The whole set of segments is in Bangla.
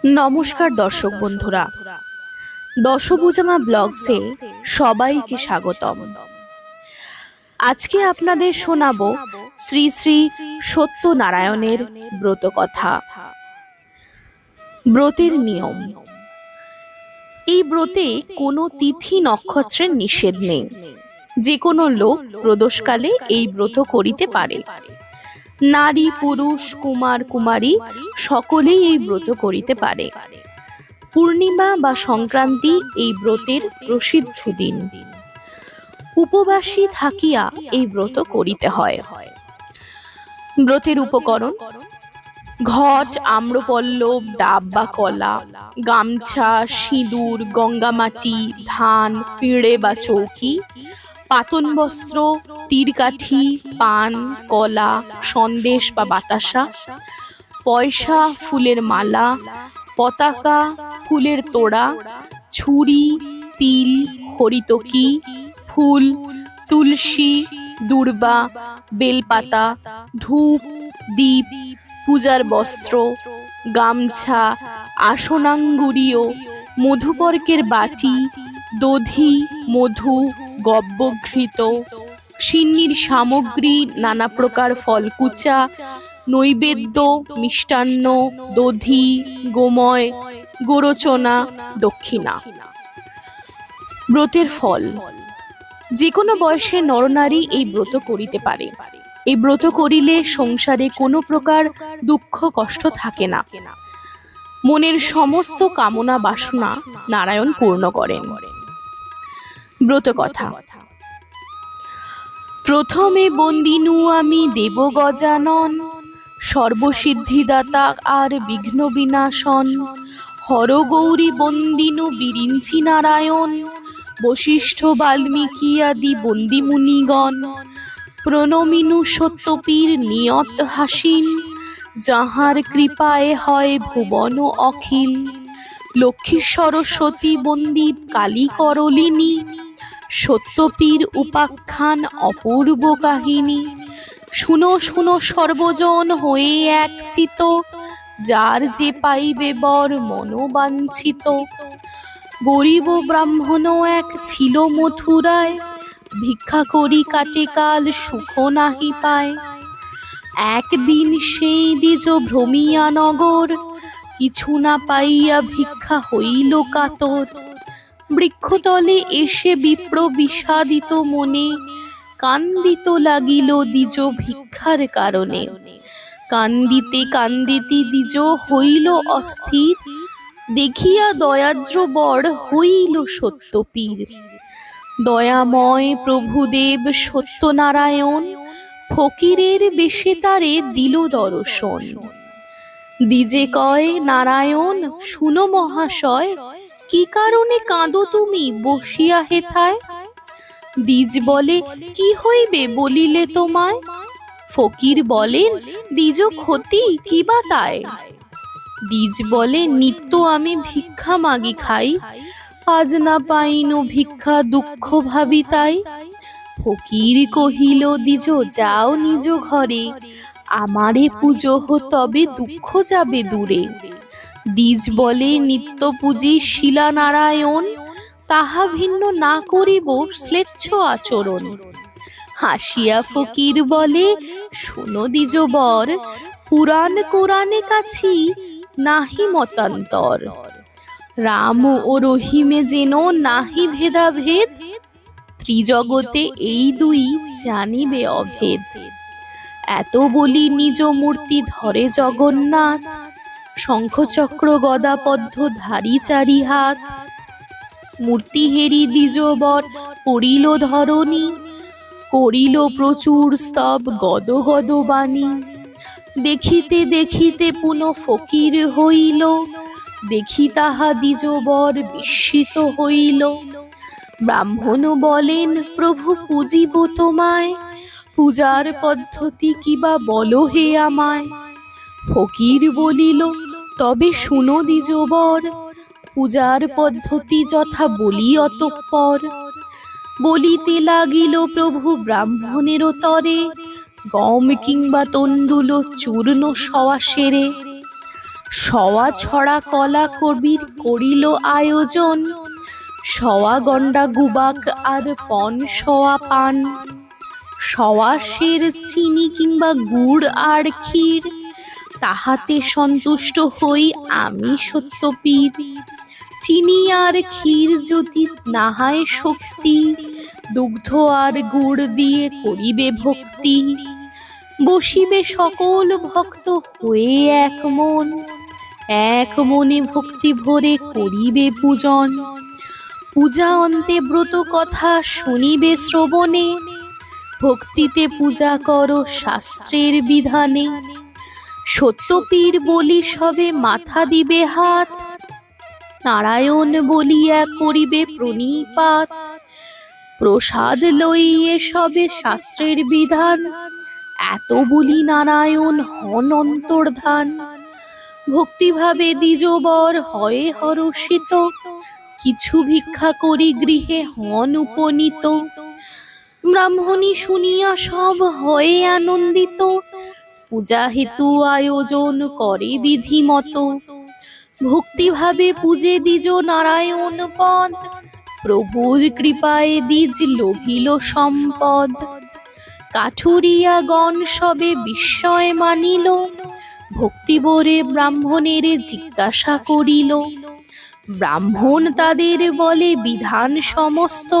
নমস্কার দর্শক বন্ধুরা, দশভুজামা ব্লগসে সবাইকে স্বাগতম। আজকে আপনাদের শোনাবো শ্রী শ্রী সত্যনারায়ণের ব্রত কথা। ব্রতের নিয়ম। এই ব্রতে কোনো তিথি নক্ষত্রের নিষেধ নেই। যে কোনো লোক প্রদোষকালে এই ব্রত করিতে পারে। নারী পুরুষ কুমার কুমারী সকলেই এই ব্রত করিতে পারে। পূর্ণিমা বা সংক্রান্তি এই ব্রতের প্রসিদ্ধ দিন। উপবাসী থাকিয়া এই ব্রত করিতে হয়। ব্রতের উপকরণ: ঘট, আম্রপল্লব, ডাব বা কলা, গামছা, সিঁদুর, গঙ্গামাটি, ধান, পিঁড়ে বা চৌকি, পাতন বস্ত্র, তীরকাঠি, পান, কলা, সন্দেশ বা বাতাসা, পয়সা, ফুলের মালা, পতাকা, ফুলের তোড়া, ছুরি, তিল, হরিতকি, ফুল, তুলসী, দূর্বা, বেলপাতা, ধূপ, দীপ, পূজার বস্ত্র, গামছা, আসনাঙ্গুরীয়, মধুপর্কের বাটি, দধি, মধু, গব্যঘৃত, সিন্নির সামগ্রী, নানা প্রকার ফলকুচা, নৈবেদ্য, মিষ্টান্ন, দধি, গোময়, গোরচনা, দক্ষিণা। ব্রতের ফল: যে কোনো বয়সের নরনারী এই ব্রত করিতে পারে। এই ব্রত করিলে সংসারে কোনো প্রকার দুঃখ কষ্ট থাকে না। মনের সমস্ত কামনা বাসনা নারায়ণ পূর্ণ করেন। ব্রত কথা: প্রথমে বন্দিনু আমি দেব গজানন, সর্বসিদ্ধিদাতা আর বিঘ্ন বিনাশন, হরগৌরী বন্দিনু বিরিঞ্চি নারায়ণ, বশিষ্ঠ বাল্মীকি আদি বন্দি মুনিগণ, প্রণমিনু সত্যপীর নিয়ত হাসিন, যাহার কৃপায় হয় ভুবন অখিল, লক্ষ্মী সরস্বতী বন্দি কালী করলিনী, সত্যপীর উপাখ্যান অপূর্ব কাহিনী, শুনো শুনো সর্বজন হয়ে একচিত, যার যে পাইবে বর মনোবাঞ্ছিত। গরিব ব্রাহ্মণ এক ছিল মথুরায়, ভিক্ষা করি কাটে কাল সুখ নাহি পায়। একদিন সেই দ্বিজ ভ্রমিয়া নগর, কিছু না পাইয়া ভিক্ষা হইল কাতর। বৃক্ষতলে এসে বিপ্র বিষাদিত মনে, কান্দিত লাগিল দ্বিজ ভিক্ষার কারণে। কান্দিতে কান্দিতে দ্বিজ হইল অস্থির, দেখিয়া দয়ার্দ্র বর হইল সত্যপীর। দয়াময় প্রভুদেব সত্যনারায়ণ, ফকিরের বেশে তারে দিল দর্শন। দ্বিজে কয়, নারায়ণ শুনো মহাশয়, কি কারণে কাঁদো তুমি বসিয়া হেথায়? দ্বিজ বলে, কি হইবে বলিলে তোমায়? ফকির বলেন, দ্বিজ ক্ষতি কি বা তাই? দ্বিজ বলে, নিত্য আমি ভিক্ষা মাগি খাই, আজ না পাইনু ভিক্ষা দুঃখ ভাবি তাই। ফকির কহিল, দ্বিজ যাও নিজ ঘরে, আমারে পুজো তবে দুঃখ যাবে দূরে। দ্বিজ বলে, নিত্য পূজি শিলা নারায়ণ, তাহা ভিন্ন না করিব শ্লেচ্ছ আচরণ। হাসিয়া ফকির বলে, শুনো দ্বিজ বর, পুরাণ কোরআনে কাছি নাহি মতান্তর। রাম ও রহিমে যেন নাহি ভেদাভেদ, ত্রিজগতে এই দুই জানিবে অভেদ। এত বলি নিজ মূর্তি ধরে জগন্নাথ, শঙ্খচক্র গদা পদ্ম ধারি চারি হাত। মূর্তি হেরি দ্বিজ বর পড়িল ধরণী, করিল প্রচুর স্তব গদ গদ বাণী। দেখিতে দেখিতে পুনঃ ফকির হইল, দেখি তাহা দ্বিজ বর বিস্মিত হইল। ব্রাহ্মণ বলেন, প্রভু পূজিব তোমায়, পূজার পদ্ধতি কিবা বলো হে আমায়। ফকির বলিল, তবে শুনো দ্বিজ বর, পূজার পদ্ধতি যথা বলি অতঃপর। বলিতে লাগিল প্রভু ব্রাহ্মণের তরে, গম কিংবা তণ্ডুল চূর্ণ সওয়া সেরে। সওয়া ছড়া কলা কবির করিল আয়োজন, সওয়া গন্ডা গুবাক আর পন সওয়া পান, সওয়া সের চিনি কিংবা গুড় আর ক্ষীর, তাহাতে সন্তুষ্ট হই আমি সত্যপীর। চিনি আর ক্ষীর যদি নাহায় শক্তি, দুগ্ধ আর গুড় দিয়ে করিবে ভক্তি। বসিবে সকল ভক্ত হয়ে এক মন, এক মনে ভক্তি ভরে করিবে পূজন। পূজা অন্তে ব্রত কথা শুনিবে শ্রবণে, ভক্তিতে পূজা করো শাস্ত্রের বিধানে। সত্যপীর বলি সবে মাথা দিবে হাত, নারায়ণ বলিয়া করিবে প্রণিপাত। প্রসাদ লইয়ে সবে শাস্ত্রের বিধান, এত বলি নারায়ণ হন অন্তর্ধান। ভক্তিভাবে দ্বিজবর হয়ে হরষিত, কিছু ভিক্ষা করি গৃহে হন উপনীত। ব্রাহ্মণী শুনিয়া সব হয়ে আনন্দিত, পূজা হেতু আয়োজন করে বিধিমত। ভক্তিভাবে পূজে দ্বিজ নারায়ণ পদ, প্রভুর কৃপায় দ্বিজ লোভিল সম্পদ। কাঠুরিয়া গণ সবে বিস্ময় মানিল, ভক্তিভরে ব্রাহ্মণের জিজ্ঞাসা করিল। ব্রাহ্মণ তাদের বলে বিধান সমস্ত,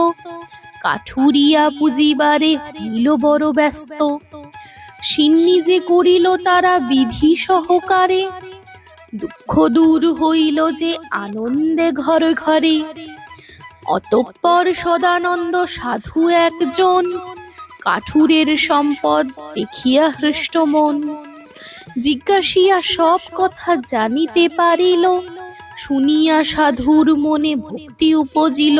কাঠুরিয়া পুজিবারে হইল বড় ব্যস্ত। সিন্নি যে করিল তারা বিধি সহকারে, দুঃখ দূর হইল যে আনন্দে ঘরে ঘরে। অতঃপর সদানন্দ সাধু একজন, কাঠুরের সম্পদ দেখিয়া হৃষ্ট মন। জিজ্ঞাসিয়া সব কথা জানিতে পারিল, শুনিয়া সাধুর মনে ভক্তি উপজিল।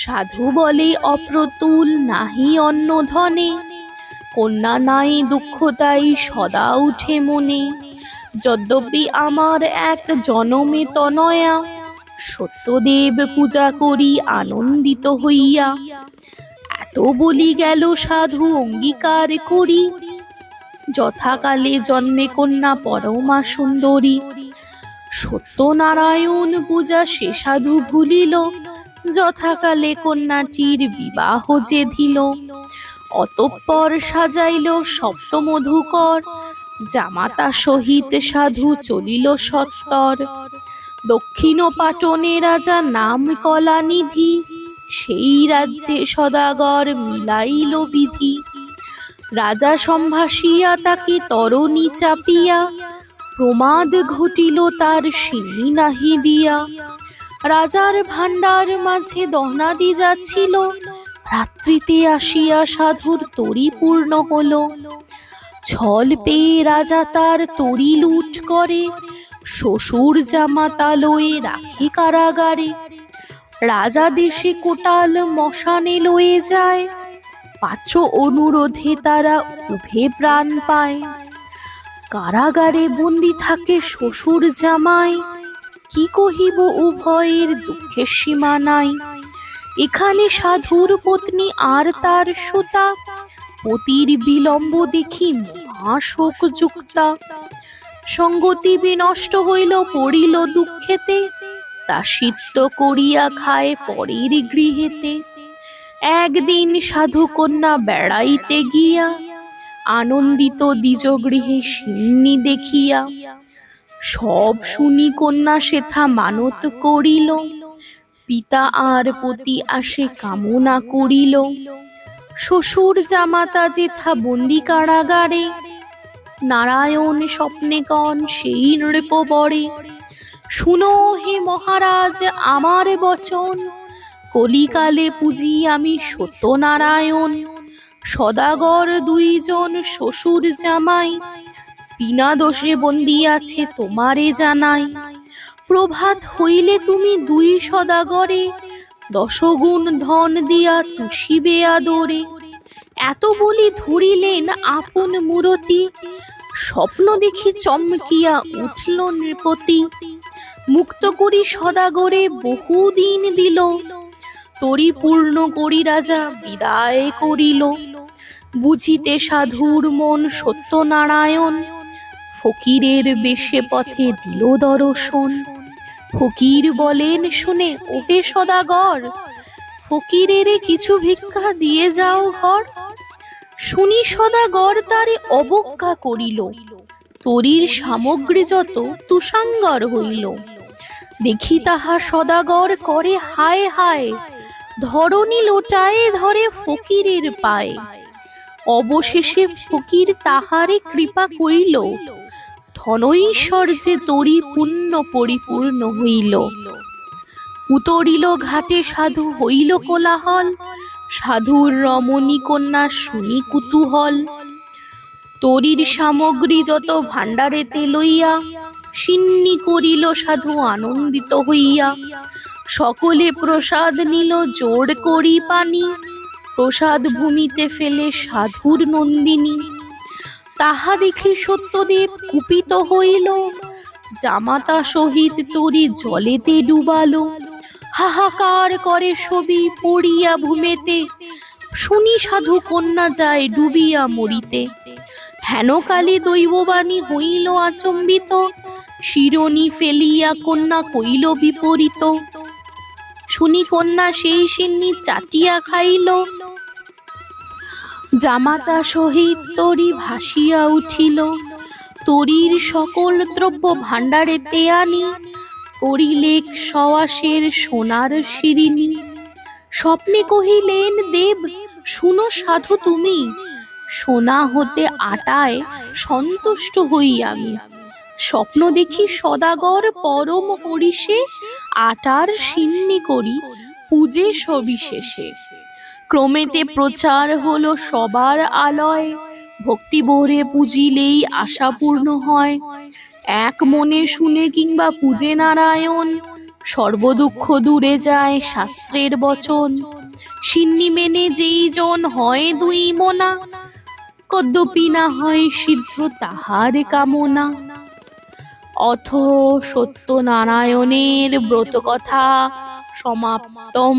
সাধু বলে অপ্রতুল নাহি অন্য ধনে, কন্যা নাই দুঃখ তাই সদা উঠে মনে। যদ্যপি আমার এক জনমে তনয়া, সত্যদেব পূজা করি আনন্দিত হইয়া। এত বলি গেল সাধু অঙ্গীকার করি, যথাকালে জন্মে কন্যা পরমা সুন্দরী। সত্যনারায়ণ পূজা সে সাধু ভুলিল, যথাকালে কন্যাটির বিবাহ যে দিল। অতঃপর সাজাইল সপ্তমধুকর, জামাতা সহিত সাধু চলিল সত্তর। দক্ষিণ পাটনে রাজা নাম কলানিধি, সেই রাজ্যে সদাগর মিলাইল বিধি। রাজা সম্ভাসিয়া তাকে তরণী চাপিয়া, প্রমাদ ঘটিল তার সিন্নি নাহি দিয়া। রাজার ভাণ্ডার মাঝে দহনাদি যাচ্ছিল, রাত্রিতে আসিয়া সাধুর তরি পূর্ণ হল। ছল পেয়ে রাজা তার তরি লুট করে, শ্বশুর জামাতা লয়ে রাখে কারাগারে। রাজা দেশে কোটাল মশানে লয়ে যায়, পাত্র অনুরোধে তারা উভে প্রাণ পায়। কারাগারে বন্দি থাকে শ্বশুর জামাই, কি কহিব উভয়ের দুঃখের সীমা নাই। এখানে সাধুর পত্নী আর তার সুতা, পতির বিলম্ব দেখি মহাশোক যুক্তা। সঙ্গতি বিনষ্ট হইল পড়িল দুঃখেতে, তা সিদ্ধ করিয়া খায় পরের গৃহেতে। একদিন সাধু কন্যা বেড়াইতে গিয়া, আনন্দিত দ্বিজ গৃহে সিন্নি দেখিয়া। সব শুনি কন্যা সেথা মানত করিল, পিতা আর পতি আসে কামনা করিল। শ্বশুর জামাতা যেথা বন্দি কারাগারে, নারায়ণ স্বপ্নে কন সেই নৃপ বরে। শুনো হে মহারাজ আমার বচন, কলিকালে পুজি আমি সত্যনারায়ণ। সদাগর দুইজন শ্বশুর জামাই, বিনা দোষে বন্দি আছে তোমারে জানাই। প্রভাত হইলে তুমি দুই সদাগরে, দশগুণ ধন দিয়া তুষিবে আদরে। এত বলি ধরিলেন আপন মূরতি, স্বপ্ন দেখি চমকিয়া উঠল নৃপতি। মুক্ত করি সদাগরে বহুদিন দিল, তরি পূর্ণ করি রাজা বিদায় করিল। বুঝিতে সাধুর মন সত্যনারায়ণ, ফকিরের বেশে পথে দিল দর্শন। ফকির বলেন শুনে, ওহে সদাগর, ফকিরের কিছু ভিক্ষা দিয়ে যাও ঘর। শুনি সদাগর তারে অবজ্ঞা করিল, তরীর সামগ্রী যত তুষাঙ্গর হইল। দেখি তাহা সদাগর করে হায় হায়, ধরণী লোটায়ে ধরে ফকিরের পায়ে। অবশেষে ফকির তাহারে কৃপা করিল, ধনৈশ্বর্যে তরি পুণ্য পরিপূর্ণ হইল। উতরিল ঘাটে সাধু, হইল কোলাহল, সাধুর রমণী কন্যা শুনি কুতূহল। তরির সামগ্রী যত ভাণ্ডারেতে লইয়া, সিন্নি করিল সাধু আনন্দিত হইয়া। সকলে প্রসাদ নিল জোড় করি পানি, প্রসাদ ভূমিতে ফেলে সাধুর নন্দিনী। তাহা দেখে সত্যদেব কুপিত হইল, জামাতা সহিত তরি জলেতে ডুবালো। হাহাকার করে সবই পড়িয়া ভূমেতে, শুনি সাধু কন্যা যায় ডুবিয়া মরিতে। হেনকালে দৈববাণী হইল আচম্বিত, শিরোনি ফেলিয়া কন্যা কইল বিপরীত। শুনি কন্যা সেই সিন্নি চাটিয়া খাইল, জামাতা সহিত তরি ভাসিয়া উঠিল। তরির সকল দ্রব্য ভাণ্ডারেতে আনি, করিলে সওয়াসের সোনার শিরিনি। স্বপ্নে কহিলেন দেব, শুনো সাধু তুমি, সোনা হতে আটায় সন্তুষ্ট হই আমি। স্বপ্ন দেখি সদাগর পরম হরিষে, আটার সিন্নি করি পূজে সবিশেষে। ক্রমেতে প্রচার হলো সবার আলয়, ভক্তি ভরে পুজিলেই আশা পূর্ণ হয়। এক মনে শুনে কিংবা পূজে নারায়ণ, সর্বদুঃখ দূরে যায় শাস্ত্রের বচন। সিন্নি মেনে যেই জন হয় দুই মনা, কদ্যপি না হয় সিদ্ধ তাহার কামনা। অথ সত্যনারায়ণের ব্রতকথা সমাপ্তম।